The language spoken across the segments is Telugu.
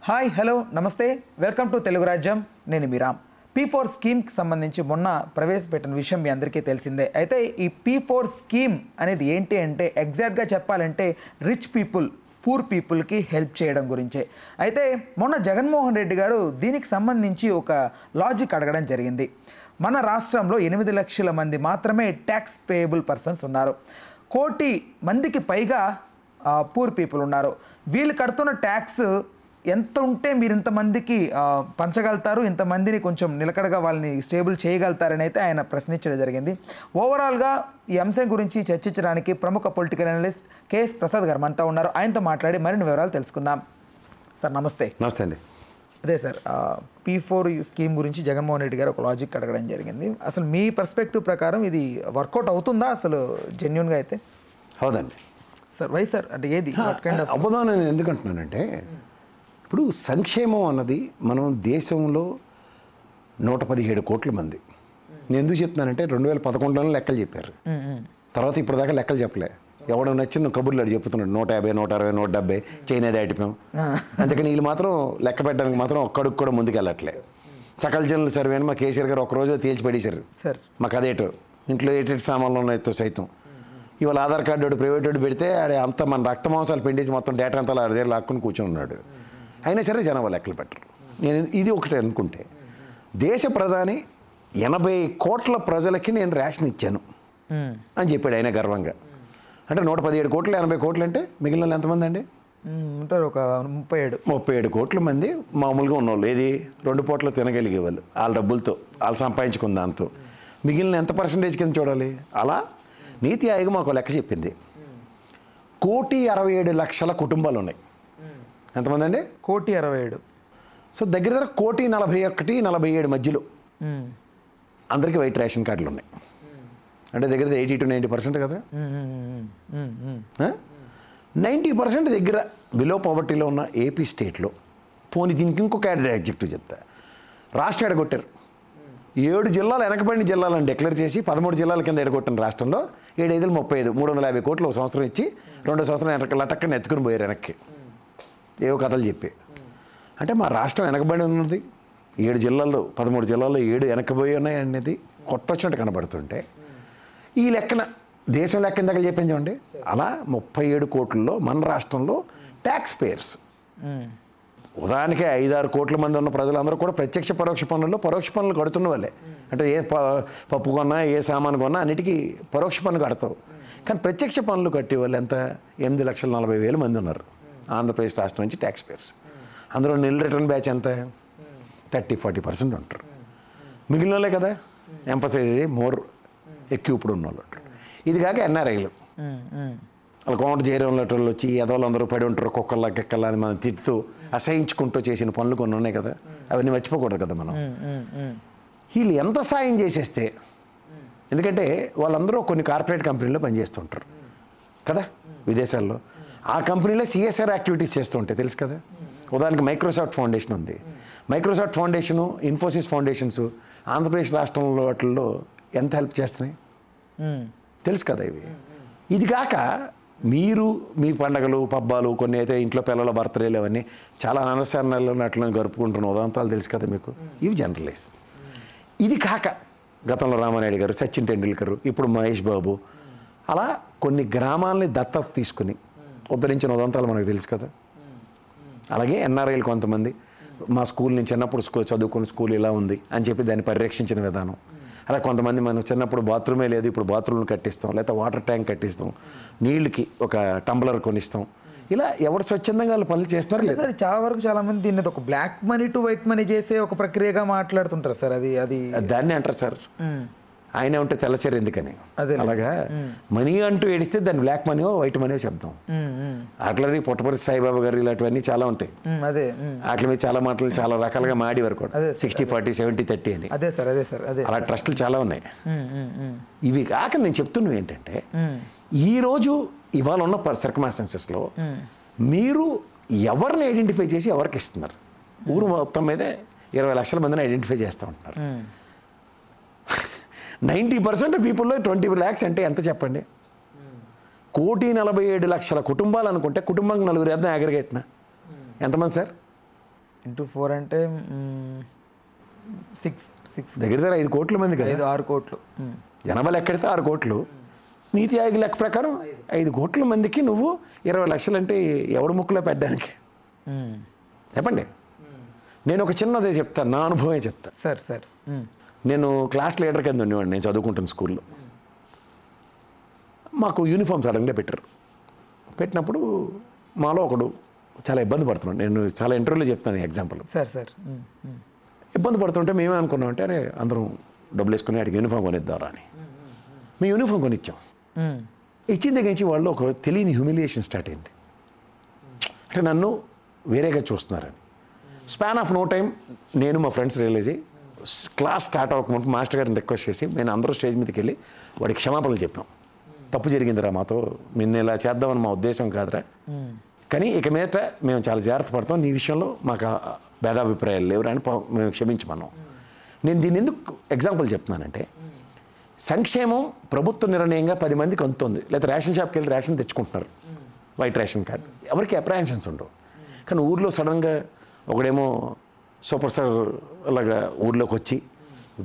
హాయ్ హలో నమస్తే వెల్కమ్ టు తెలుగు రాజ్యం. నేను మీరామ్. P4 స్కీమ్కి సంబంధించి మొన్న ప్రవేశపెట్టిన విషయం మీ అందరికీ తెలిసిందే. అయితే ఈ P4 స్కీమ్ అనేది ఏంటి అంటే ఎగ్జాక్ట్గా చెప్పాలంటే రిచ్ పీపుల్ పూర్ పీపుల్కి హెల్ప్ చేయడం గురించే. అయితే మొన్న జగన్మోహన్ రెడ్డి గారు దీనికి సంబంధించి ఒక లాజిక్ అడగడం జరిగింది. మన రాష్ట్రంలో 8 లక్షల మంది మాత్రమే ట్యాక్స్ పేయబుల్ పర్సన్స్ ఉన్నారు. 1 కోటి మందికి పైగా పూర్ పీపుల్ ఉన్నారు. వీళ్ళు కడుతున్న ట్యాక్స్ ఎంత ఉంటే మీరు ఇంతమందికి పంచగలుగుతారు, ఇంతమందిని కొంచెం నిలకడగా వాళ్ళని స్టేబుల్ చేయగలుగుతారని అయితే ఆయన ప్రశ్నించడం జరిగింది. ఓవరాల్గా ఈ అంశం గురించి చర్చించడానికి ప్రముఖ పొలిటికల్ అనలిస్ట్ కేఎస్ ప్రసాద్ గారు మనతో ఉన్నారు. ఆయనతో మాట్లాడి మరిన్ని వివరాలు తెలుసుకుందాం. సార్ నమస్తే. నమస్తే అండి. అదే సార్, P4 స్కీమ్ గురించి జగన్మోహన్ రెడ్డి గారు ఒక లాజిక్ అడగడం జరిగింది. అసలు మీ పర్స్పెక్టివ్ ప్రకారం ఇది వర్కౌట్ అవుతుందా అసలు జెన్యున్గా? అయితే అవునండి సార్. వై సార్ అంటే ఏది అవ్వదా? నేను ఎందుకంటున్నానంటే ఇప్పుడు సంక్షేమం అన్నది మనం దేశంలో 117 కోట్ల మంది. నేను ఎందుకు చెప్తున్నానంటే 2011లోనే లెక్కలు చెప్పారు. తర్వాత ఇప్పటిదాకా లెక్కలు చెప్పలే. ఎవడో నచ్చిన కబుర్లు అడి చెప్తున్నాడు 150, 160, 170 చైనా దాటిపోయాం. అందుకని వీళ్ళు మాత్రం లెక్క పెట్టడానికి మాత్రం ఒక్కడికి కూడా ముందుకు వెళ్ళట్లే. సకల జనుల సర్వే అని మా కేసీఆర్ గారు ఒకరోజు తేల్చిపడేశారు. మాకు అదేటో ఇంట్లో ఏటేటి సామాన్లు ఉన్నాయితో సైతం. ఇవాళ ఆధార్ కార్డు ప్రైవేట్ వాడు పెడితే ఆడే అంతా మన రక్త మాంసాలు పెండేసి మొత్తం డేటా అంతా ఆడి దగ్గర లాక్కుని కూర్చొని ఉన్నాడు. అయినా సరే జనాభా లెక్కలు పెట్టరు. నేను ఇది ఒకటి అనుకుంటే దేశ ప్రధాని 80 కోట్ల ప్రజలకి నేను రేషన్ ఇచ్చాను అని చెప్పాడు ఆయన గర్వంగా. అంటే 117 కోట్లు 80 కోట్లు అంటే మిగిలిన ఎంతమంది అండి ఉంటారు? ఒక 37 కోట్ల మంది మామూలుగా ఉన్నవాళ్ళు. ఏది 2 పూటలు తినగలిగే వాళ్ళు వాళ్ళ డబ్బులతో వాళ్ళు సంపాదించుకున్న దాంతో. మిగిలిన ఎంత పర్సంటేజ్ కింద చూడాలి? అలా నీతి ఆయోగ్ మాకు లెక్క చెప్పింది 1,67,00,000 కుటుంబాలు ఉన్నాయి. ఎంతమంది అండి? 1,67,00,000. సో దగ్గర 1,41, 47 మధ్యలో అందరికీ వైట్ రేషన్ కార్డులు ఉన్నాయి. అంటే దగ్గర 80 to 90% కదా. 90% దగ్గర బిలో పావర్టీలో ఉన్న ఏపీ స్టేట్లో. పోనీ దీనికి ఇంకొక అడ్జెక్టివ్ చెప్తా. రాష్ట్రం ఎడగొట్టారు. 7 జిల్లాలు వెనకబడిన జిల్లాలను డిక్లేర్ చేసి 13 జిల్లాల కింద ఎడగొట్టిన రాష్ట్రంలో 7 5 35 350 కోట్లు ఒక సంవత్సరం ఇచ్చి 2వ సంవత్సరం లటక్కని ఎత్తుకుని పోయారు వెనక్కి. ఏవో కథలు చెప్పి. అంటే మా రాష్ట్రం వెనకబడి ఉన్నది. 7 జిల్లాల్లో 13 జిల్లాల్లో 7 వెనకబోయి ఉన్నాయి అనేది కొట్టొచ్చినట్టు కనబడుతుంటే ఈ లెక్కన దేశం లెక్క ఇందాక చెప్పింది చూడండి. అలా 37 కోట్లలో మన రాష్ట్రంలో ట్యాక్స్ పేయర్స్. ఉదాహరణకి 5-6 కోట్ల మంది ఉన్న ప్రజలందరూ కూడా ప్రత్యక్ష పరోక్ష పన్నులు కడుతున్న వాళ్ళే. అంటే ఏ పప్పు కొన్నా ఏ సామాను కొన్నా అన్నిటికీ పరోక్ష పన్ను కడతావు. కానీ ప్రత్యక్ష పన్నులు కట్టే వాళ్ళు ఎంత? 8,40,000 మంది ఉన్నారు ఆంధ్రప్రదేశ్ రాష్ట్రం నుంచి ట్యాక్స్ పేయర్స్. అందులో నిల్ రిటర్న్ బ్యాచ్ ఎంత? 30-40% ఉంటారు. మిగిలిన వాళ్ళే కదా ఎంఫసైజ్ మోర్ ఎక్విప్డ్ ఉన్న వాళ్ళు. ఇది కాక ఎన్ఆర్ఐలు వాళ్ళ కౌంట్ చేయడం వాళ్ళు వచ్చి ఎదవాళ్ళు అందరూ పడి ఉంటారు. కుక్కల్లా గిక్కల్లా అని మనం తిట్టుతూ అసహించుకుంటూ చేసిన పనులు కొన్ని ఉన్నాయి కదా, అవన్నీ మర్చిపోకూడదు కదా మనం. వీళ్ళు ఎంత సాయం చేసేస్తే, ఎందుకంటే వాళ్ళందరూ కొన్ని కార్పొరేట్ కంపెనీల్లో పనిచేస్తుంటారు కదా విదేశాల్లో. ఆ కంపెనీలో CSR యాక్టివిటీస్ చేస్తూ ఉంటాయి తెలుసు కదా. ఉదాహరణకి మైక్రోసాఫ్ట్ ఫౌండేషన్ ఉంది. Microsoft foundation, Infosys foundations Andhra Pradesh రాష్ట్రంలో వాటిల్లో ఎంత హెల్ప్ చేస్తున్నాయి తెలుసు కదా ఇవి. ఇది కాక మీరు మీ పండగలు పబ్బాలు కొన్ని అయితే ఇంట్లో పిల్లల బర్త్డేలు అవన్నీ చాలా అనవసరాలు అట్లా గడుపుకుంటున్న ఉదాంతాలు తెలుసు కదా మీకు. ఇవి జనరలైజ్. ఇది కాక గతంలో రామానాయుడు గారు, సచిన్ టెండూల్కర్, ఇప్పుడు మహేష్ బాబు అలా కొన్ని గ్రామాలని దత్తత తీసుకుని ఉద్ధరించిన ఉదంతాలు మనకు తెలుసు కదా. అలాగే ఎన్ఆర్ఐలు కొంతమంది మా స్కూల్ నుంచి చిన్నప్పుడు చదువుకున్న స్కూల్ ఇలా ఉంది అని చెప్పి దాన్ని పరిరక్షించిన విధానం. అలా కొంతమంది మనం చిన్నప్పుడు బాత్రూమే లేదు, ఇప్పుడు బాత్రూమ్లు కట్టిస్తాం, లేకపోతే వాటర్ ట్యాంక్ కట్టిస్తాం, నీళ్ళకి ఒక టంబ్లర్ కొనిస్తాం. ఇలా ఎవరు స్వచ్ఛందంగా వాళ్ళు పనులు చేస్తున్నారు లేదు. చాలా వరకు చాలా మంది దీన్ని ఒక black money to white money చేసే ఒక ప్రక్రియగా మాట్లాడుతుంటారు సార్. అది దాన్ని అంటారు సార్. ఆయన ఉంటే తెల్లచరు ఎందుకని. అలాగా మనీ అంటూ ఏడిస్తే దాన్ని బ్లాక్ మనీయో వైట్ మనీయో చెప్తాం. అట్లనే పుట్టపర్తి సాయిబాబా గారు ఇలాంటివన్నీ చాలా ఉంటాయి. వాటి మీద చాలా మాటలు చాలా రకాలుగా మాడేవారు కూడా. 60-40 70-30 అని. అలా ట్రస్టులు చాలా ఉన్నాయి. ఇవి కాక నేను చెప్తున్నవి ఏంటంటే ఈరోజు ఇవాళ ఉన్న సర్కమ్స్టాన్సెస్లో మీరు ఎవరిని ఐడెంటిఫై చేసి ఎవరికి ఇస్తున్నారు? ఊరు మొత్తం మీదే 20 లక్షల మందిని ఐడెంటిఫై చేస్తూ ఉంటున్నారు. 90% పీపుల్లో 20 lakhs అంటే ఎంత చెప్పండి? 1,47,00,000 కుటుంబాలు అనుకుంటే కుటుంబానికి 4 వేద్దాం అగ్రిగేట్న ఎంతమంది సార్? ఇంటూ 4 అంటే 6 దగ్గర దగ్గర 5 కోట్ల మంది కదా, 5-6 కోట్లు. జనాభా లెక్కెడితే 6 కోట్లు. నీతి ఆయోగ్ లెక్క ప్రకారం 5 కోట్ల మందికి నువ్వు 20 లక్షలు అంటే ఎవడు ముక్కులో పెట్టడానికి? చెప్పండి. నేను ఒక చిన్నదే చెప్తాను, నా అనుభవమే చెప్తాను. సార్ నేను క్లాస్ లీడర్ కింద ఉండేవాడిని, నేను చదువుకుంటున్న స్కూల్లో. మాకు యూనిఫామ్ సడన్గా పెట్టారు. పెట్టినప్పుడు మాలో ఒకడు చాలా ఇబ్బంది పడుతున్నాడు. నేను చాలా ఇంటర్వ్యూలో చెప్తాను ఎగ్జాంపుల్. సార్ ఇబ్బంది పడుతుంటే మేమే అనుకున్నామంటే అరే అందరం డబ్బులు వేసుకుని ఆడికి యూనిఫామ్ కొనిద్దారా అని. మేము యూనిఫామ్ కొనిచ్చాం. ఇచ్చిన దగ్గర నుంచి వాళ్ళు ఒక తెలియని హ్యూమిలియేషన్ స్టార్ట్ అయింది. అంటే నన్ను వేరేగా చూస్తున్నారని. స్పాన్ ఆఫ్ నో టైం నేను మా ఫ్రెండ్స్ రియలైజ్ అయ్యి క్లాస్ స్టార్ట్ అవ్వకముందు మాస్టర్ గారిని రిక్వెస్ట్ చేసి నేను అందరూ స్టేజ్ మీదకి వెళ్ళి వాడికి క్షమాపణలు చెప్పాం. తప్పు జరిగిందిరా, మాతో నిన్ను ఇలా చేద్దామని మా ఉద్దేశం కాదురా, కానీ ఇక మీదట మేము చాలా జాగ్రత్త పడతాం, నీ విషయంలో మాకు భేదాభిప్రాయాలు లేవురా అని మేము క్షమించమన్నాం. నేను దీన్ని ఎందుకు ఎగ్జాంపుల్ చెప్తున్నానంటే సంక్షేమం ప్రభుత్వ నిర్ణయంగా 10 మందికి అందుతుంది. లేదా రేషన్ షాప్కి వెళ్ళి రేషన్ తెచ్చుకుంటున్నారు, వైట్ రేషన్ కార్డు, ఎవరికి అప్రహెన్షన్స్ ఉండవు. కానీ ఊర్లో సడన్గా ఒకడేమో సూపర్ స్టార్ అలాగా ఊర్లోకి వచ్చి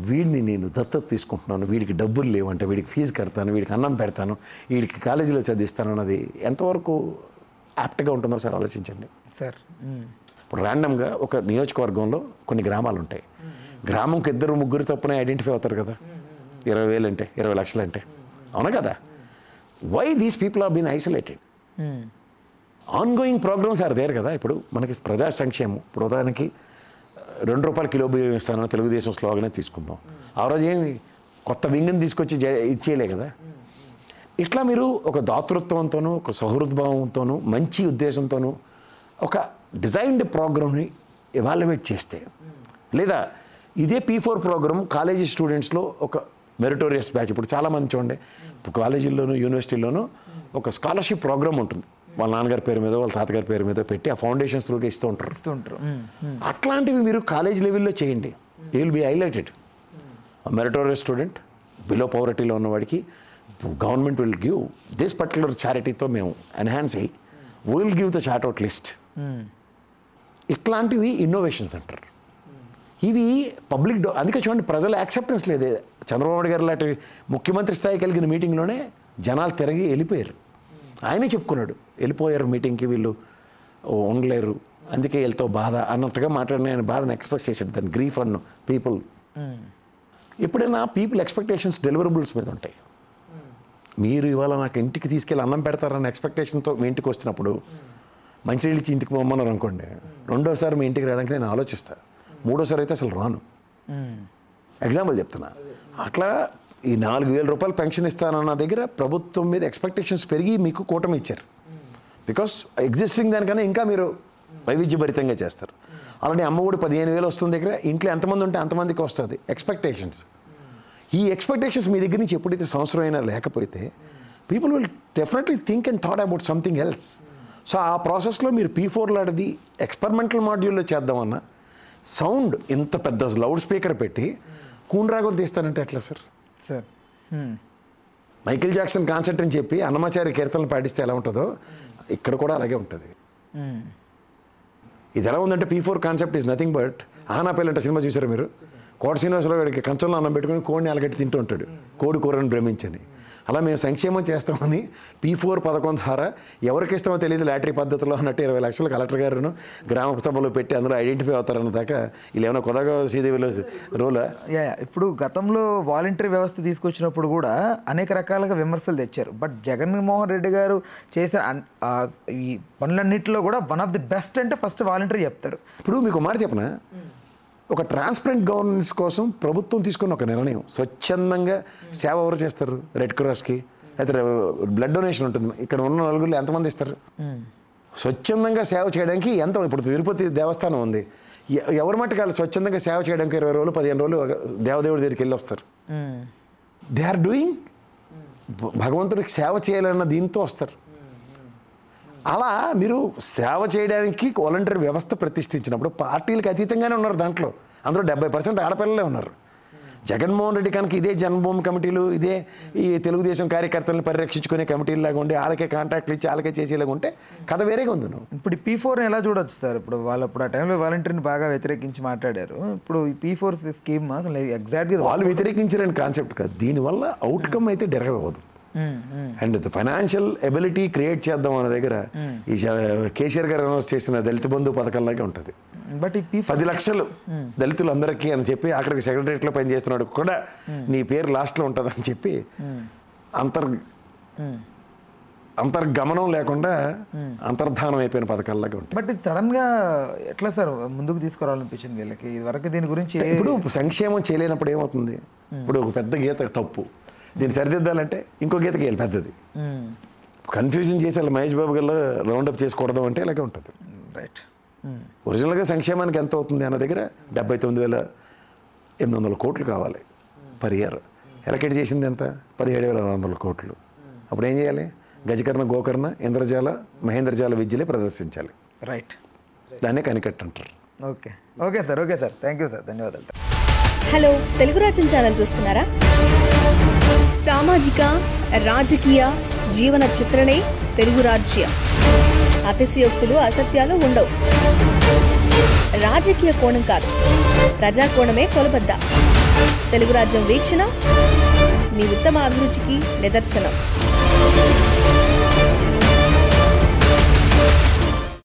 వీడిని నేను దత్తత తీసుకుంటున్నాను, వీడికి డబ్బులు లేవంటే వీడికి ఫీజు కడతాను, వీడికి అన్నం పెడతాను, వీడికి కాలేజీలో చదివిస్తాను అన్నది ఎంతవరకు యాప్ట్గా ఉంటుందో ఒకసారి ఆలోచించండి సార్. ఇప్పుడు ర్యాండమ్గా ఒక నియోజకవర్గంలో కొన్ని గ్రామాలు ఉంటాయి. గ్రామంకి 2-3 తప్పునే ఐడెంటిఫై అవుతారు కదా, 20,000 అంటే 20 లక్షలు అంటే, అవునా కదా? Why these people are been isolated? Ongoing programmes are there కదా. ఇప్పుడు మనకి ప్రజా సంక్షేమం, ఇప్పుడు ఉదాహరణకి 2 రూపాయల కిలో బియ్యం ఇస్తానని తెలుగుదేశం స్లోగనే తీసుకుందాం. ఆ రోజు ఏమి కొత్త వింగ్ని తీసుకొచ్చి ఇచ్చేయలే కదా. ఇట్లా మీరు ఒక దాతృత్వంతోనూ ఒక సౌహృద్భావంతోనూ మంచి ఉద్దేశంతోనూ ఒక డిజైన్డ్ ప్రోగ్రామ్ని ఎవాల్యుయేట్ చేస్తే, లేదా ఇదే P4 ప్రోగ్రామ్ కాలేజీ స్టూడెంట్స్లో ఒక మెరిటోరియస్ బ్యాచ్, ఇప్పుడు చాలామంది చూడండి కాలేజీల్లోనూ యూనివర్సిటీల్లోనూ ఒక స్కాలర్షిప్ ప్రోగ్రామ్ ఉంటుంది, వాళ్ళ నాన్నగారి పేరు మీద వాళ్ళ తాతగారి పేరు మీద పెట్టి ఆ ఫౌండేషన్స్ త్రూగా ఇస్తూ ఉంటారు. అట్లాంటివి మీరు కాలేజ్ లెవెల్లో చేయండి, you will be highlighted. Meritorious student, below పవర్టీలో ఉన్నవాడికి government will give this particular చారిటీతో మేము ఎన్హాన్స్ అయ్యి will give the short out list. ఇట్లాంటివి ఇన్నోవేషన్స్ అంటారు. ఇవి పబ్లిక్ అందుకే చూడండి ప్రజల యాక్సెప్టెన్స్ లేదే. చంద్రబాబు నాయుడు గారు లాంటి ముఖ్యమంత్రి స్థాయి కలిగిన మీటింగ్లోనే జనాలు తిరిగి వెళ్ళిపోయారు. ఆయనే చెప్పుకున్నాడు, వెళ్ళిపోయారు మీటింగ్కి, వీళ్ళు ఉండలేరు, అందుకే వెళ్తావు బాధ అన్నట్టుగా మాట్లాడిన ఆయన బాధను ఎక్స్ప్రెస్ చేశాడు. దాని గ్రీఫ్ అన్న పీపుల్. ఎప్పుడైనా పీపుల్ ఎక్స్పెక్టేషన్స్ డెలివరబుల్స్ మీద ఉంటాయి. మీరు ఇవాళ నాకు ఇంటికి తీసుకెళ్ళి అన్నం పెడతారన్న ఎక్స్పెక్టేషన్తో మీ ఇంటికి వస్తున్నప్పుడు మంచినీళ్ళు ఇచ్చి ఇంటికి పోమన్నారు అనుకోండి, రెండోసారి మీ ఇంటికి రావడానికి నేను ఆలోచిస్తాను, మూడోసారి అయితే అసలు రాను. ఎగ్జాంపుల్ చెప్తున్నా. అట్లా ఈ 4,000 రూపాయలు పెన్షన్ ఇస్తానన్న దగ్గర ప్రభుత్వం మీద ఎక్స్పెక్టేషన్స్ పెరిగి మీకు కూటమి ఇచ్చారు. బికాస్ ఎగ్జిస్టింగ్ దానికన్నా ఇంకా మీరు వైవిధ్యభరితంగా చేస్తారు. అలానే అమ్మఒడి 15,000 వస్తుంది దగ్గర ఇంట్లో ఎంతమంది ఉంటే అంతమందికి వస్తుంది ఎక్స్పెక్టేషన్స్. ఈ ఎక్స్పెక్టేషన్స్ మీ దగ్గర నుంచి ఎప్పుడైతే సంవత్సరం అయినా లేకపోతే people will definitely think and thought about something else. So ఆ ప్రాసెస్లో మీరు P4 లాంటిది ఎక్స్పెరిమెంటల్ మాడ్యూల్లో చేద్దామన్నా సౌండ్ ఇంత పెద్ద లౌడ్ స్పీకర్ పెట్టి కూనరాగం తీస్తానంటే ఎట్లా సార్? మైకేల్ జాక్సన్ కాన్సర్ట్ అని చెప్పి అన్నమాచారి కీర్తనలు పాటిస్తే ఎలా ఉంటుందో ఇక్కడ కూడా అలాగే ఉంటుంది. ఇది ఎలా ఉందంటే P4 concept is nothing but ఆనా పేలంట సినిమా చూసారు మీరు? కోట శ్రీనివాసరావు గారికి కంచంలో అన్నం పెట్టుకుని కోడిని అలగట్టి తింటూ ఉంటాడు, కోడి కూరని భ్రమించని. అలా మేము సంక్షేమం చేస్తామని P4 పథకం ద్వారా ఎవరికి ఇస్తామో తెలియదు లాటరీ పద్ధతిలో అన్నట్టు 20 లక్షలు కలెక్టర్ గారును గ్రామ సభలో పెట్టి అందులో ఐడెంటిఫై అవుతారన్న దాకా వీళ్ళు ఏమైనా కొత్తగా శ్రీదేవిలో రోలా? ఇప్పుడు గతంలో వాలంటరీ వ్యవస్థ తీసుకొచ్చినప్పుడు కూడా అనేక రకాలుగా విమర్శలు తెచ్చారు. బట్ జగన్మోహన్ రెడ్డి గారు చేసిన ఈ పనులన్నింటిలో కూడా వన్ ఆఫ్ ది బెస్ట్ అంటే ఫస్ట్ వాలంటరీ చెప్తారు. ఇప్పుడు మీకు మాట చెప్పనా, ఒక ట్రాన్స్పరెంట్ గవర్నెన్స్ కోసం ప్రభుత్వం తీసుకున్న ఒక నిర్ణయం, స్వచ్ఛందంగా సేవ ఎవరు చేస్తారు? రెడ్ క్రాస్కి అయితే బ్లడ్ డొనేషన్ ఉంటుంది, ఇక్కడ ఉన్న నలుగురు ఎంతమంది ఇస్తారు? స్వచ్ఛందంగా సేవ చేయడానికి ఎంత, ఇప్పుడు తిరుపతి దేవస్థానం ఉంది, ఎవరి మట్టుకు వాళ్ళు స్వచ్ఛందంగా సేవ చేయడానికి 20 రోజులు 15 రోజులు దేవదేవుడి దగ్గరికి వెళ్ళి వస్తారు. దే ఆర్ డూయింగ్, భగవంతుడికి సేవ చేయాలన్న దీంతో వస్తారు. అలా మీరు సేవ చేయడానికి వాలంటరీ వ్యవస్థ ప్రతిష్ఠించినప్పుడు పార్టీలకు అతీతంగానే ఉన్నారు దాంట్లో. అందులో 70% ఆడపిల్లలే ఉన్నారు. జగన్మోహన్ రెడ్డి కనుక ఇదే జన్మభూమి కమిటీలు, ఇదే ఈ తెలుగుదేశం కార్యకర్తలను పరిరక్షించుకునే కమిటీలు లాగా ఉండి వాళ్ళకే కాంట్రాక్ట్లు ఇచ్చి వాళ్ళకే చేసేలాగా ఉంటే కథ వేరేగా ఉంది. ఇప్పుడు ఈ P4 ఎలా చూడొచ్చు సార్? ఇప్పుడు ఆ టైంలో వాలంటీర్ని బాగా వ్యతిరేకించి మాట్లాడారు. ఇప్పుడు ఈ P4 స్కీమ్ అసలు ఎగ్జాక్ట్గా వాళ్ళు వ్యతిరేకించారని కాన్సెప్ట్ కాదు, దీనివల్ల అవుట్కమ్ అయితే డెరవ్ అవ్వదు. అండ్ ఫైనాన్షియల్ ఎబిలిటీ క్రియేట్ చేద్దాం అనే దగ్గర ఈ కేసీఆర్ గారు అనౌన్స్ చేసిన దళిత బంధు పథకంలాగే ఉంటుంది. బట్ ఈ 10 లక్షలు దళితులు అందరికీ అని చెప్పి ఆఖరికి సెక్రటరియట్లో పనిచేస్తున్నాడు కూడా నీ పేరు లాస్ట్లో ఉంటుందని చెప్పి అంతర్గమనం లేకుండా అంతర్ధానం అయిపోయిన పథకాల్లాగా ఉంటుంది. బట్ ఇది సడన్గా ఎట్లా సార్ ముందుకు తీసుకురావాలనిపించింది వీళ్ళకి? ఇదివరకు దీని గురించి ఇప్పుడు సంక్షేమం చేయలేనప్పుడు ఏమవుతుంది? ఇప్పుడు ఒక పెద్ద గీత తప్పు, దీన్ని సరిదిద్దాలంటే ఇంకో గీతకి వెళ్ళి పెద్దది కన్ఫ్యూజన్ చేసి వాళ్ళు మహేష్ బాబు గారు రౌండప్ చేసుకోవడం అంటే ఇలాగే ఉంటుంది. రైట్. ఒరిజినల్గా సంక్షేమానికి ఎంత అవుతుంది అన్న దగ్గర 79,800 కోట్లు కావాలి పర్ ఇయర్. ఎలకేట్ చేసింది ఎంత? 17,600 కోట్లు. అప్పుడు ఏం చేయాలి? గజకర్ణ, గోకర్ణ, ఇంద్రజాల, మహేంద్రజాల విద్యలే ప్రదర్శించాలి. రైట్. దాన్నే కనికట్టు అంటారు. Okay sir. Thank you sir, ధన్యవాదాలు. హలో, తెలుగు రాజ్యం ఛానల్ చూస్తున్నారా? సామాజిక, రాజకీయ, జీవన చిత్రణే తెలుగు రాజ్యం. అతిశయోక్తులు, అసత్యాలు ఉండవు. రాజకీయ కోణం కాదు, ప్రజా కోణమే కొలబద్ద. తెలుగు రాజ్యం వీక్షణ మీ ఉత్తమ అభిరుచికి నిదర్శనం.